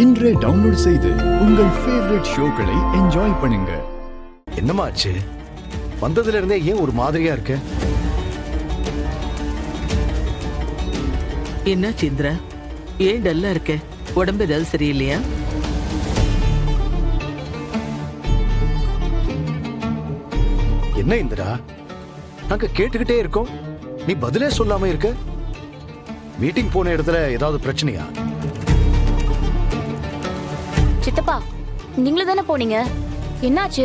இன்றே டவுன்லோட் செய்து உங்கள் ஃபேவரட் ஷோக்களை என்ஜாய் பண்ணுங்க. என்னம்மா ஆச்சு? வந்ததுல இருந்தே ஏன் ஒரு மாதிரியா இருக்கு? என்ன சிந்திரா, ஏன் டல்லா இருக்க? உடம்பு ஏதாவது சரியில்லையா? என்ன இந்திரா, நாங்க கேட்டுக்கிட்டே இருக்கோம், நீ பதிலே சொல்லாம இருக்க. மீட்டிங் போன இடத்துல ஏதாவது பிரச்சனையா? சித்தப்பா, நீங்களும் தானே போனீங்க, என்னாச்சு?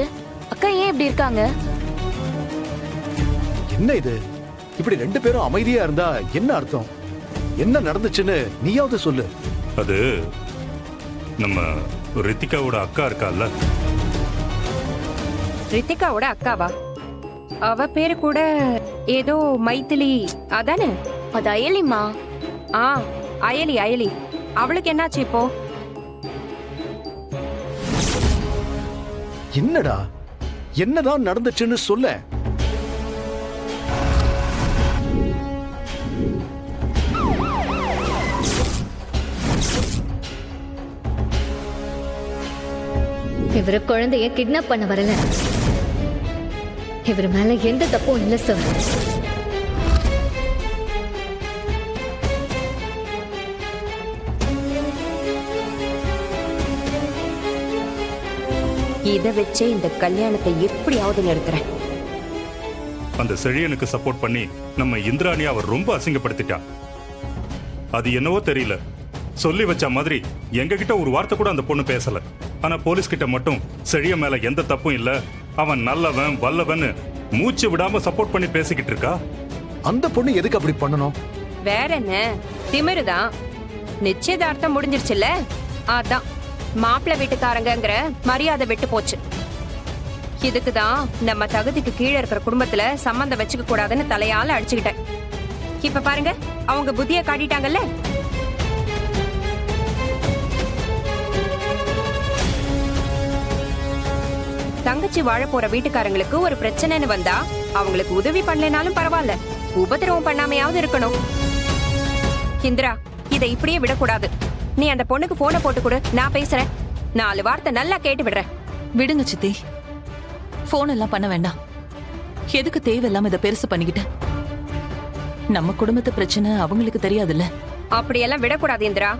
அக்கா ஏன் இப்படி இருக்காங்க? என்ன இது, இப்படி ரெண்டு பேரும் அமைதியா இருந்தா என்ன அர்த்தம்? என்ன நடந்துச்சுன்னு நீயாவது சொல்லு. அது நம்ம ரித்திகாவோட அக்கா இருக்கால. ரித்திகாவோட அக்காவா? அவ பேரு கூட ஏதோ மைதிலி அதானே? அது அயலிமா. ஆ, அயலி அயலி. அவளுக்கு என்னாச்சு இப்போ? என்னடா, என்னதான் நடந்துச்சுன்னு சொல்ல. இவரு குழந்தைய கிட்னாப் பண்ண வரல. இவர் மேல எந்த தப்பும் இல்ல சார். இதை வச்சே இந்த கல்யாணத்தை எப்படியாவது நிறுத்துறேன். அந்த செழியனுக்கு சப்போர்ட் பண்ணி நம்ம இந்திராணி அவர் ரொம்ப அசிங்கப்படுத்திட்டா. அது என்னவோ தெரியல, சொல்லி வச்ச மாதிரி எங்க கிட்ட ஒரு வார்த்தை கூட அந்த பொண்ணு பேசல. ஆனா போலீஸ் கிட்ட மட்டும் செழிய மேல எந்த தப்பும் இல்ல, அவன் நல்லவன் வல்லவன் மூச்சு விடாம சப்போர்ட் பண்ணி பேசிக்கிட்டு இருக்கா. அந்த பொண்ணு எதுக்கு அப்படி பண்ணணும்? வேற என்ன, திமிருதான். நிச்சயதார்த்தம் முடிஞ்சிருச்சுல்ல, அதான் மாப்பிள்ளை வீட்டுக்காரங்கிற மரியாதை விட்டு போச்சு. இதுக்குதான் நம்ம தகுதிக்கு கீழே இருக்கிற குடும்பத்துல சம்பந்தம் வச்சுக்க கூடாதுன்னு தலையால அடிச்சுக்கிட்டேன். இப்ப பாருங்க, அவங்க புத்திய காட்டிட்டாங்கல்ல. தங்கச்சி வாழ போற வீட்டுக்காரங்களுக்கு ஒரு பிரச்சனைன்னு வந்தா அவங்களுக்கு உதவி பண்ணலனாலும் பரவாயில்ல, உபதிரவம் பண்ணாமையாவது இருக்கணும். இந்திரா, இதை இப்படியே விடக்கூடாது. நீ அந்த பொண்ணுக்கு போனை போட்டு கொடு, நான் பேசுறேன். 4 வார்த்தை நல்லா கேட்டு விடுறேன். விடுங்க சித்தி, போன் எல்லாம் பண்ண வேண்டாம். எதுக்கு தேவையில்லாம இதை பெருசு பண்ணிக்கிட்டு? நம்ம குடும்பத்து பிரச்சனை அவங்களுக்கு தெரியாதுல்ல. அப்படியெல்லாம் விடக்கூடாது இந்திரா.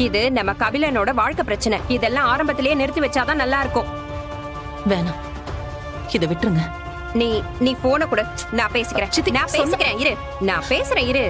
இது நம்ம கபிலனோட வாழ்க்கை பிரச்சனை. இதெல்லாம் ஆரம்பத்திலேயே நிறுத்தி வச்சாதான் நல்லா இருக்கும். வேணாம், இதை விட்டுருங்க. நீ போனை கொடு, நான் பேசிக்கிறேன். நான் பேசிக்கிறேன், இரு. நான் பேசுறேன், இரு.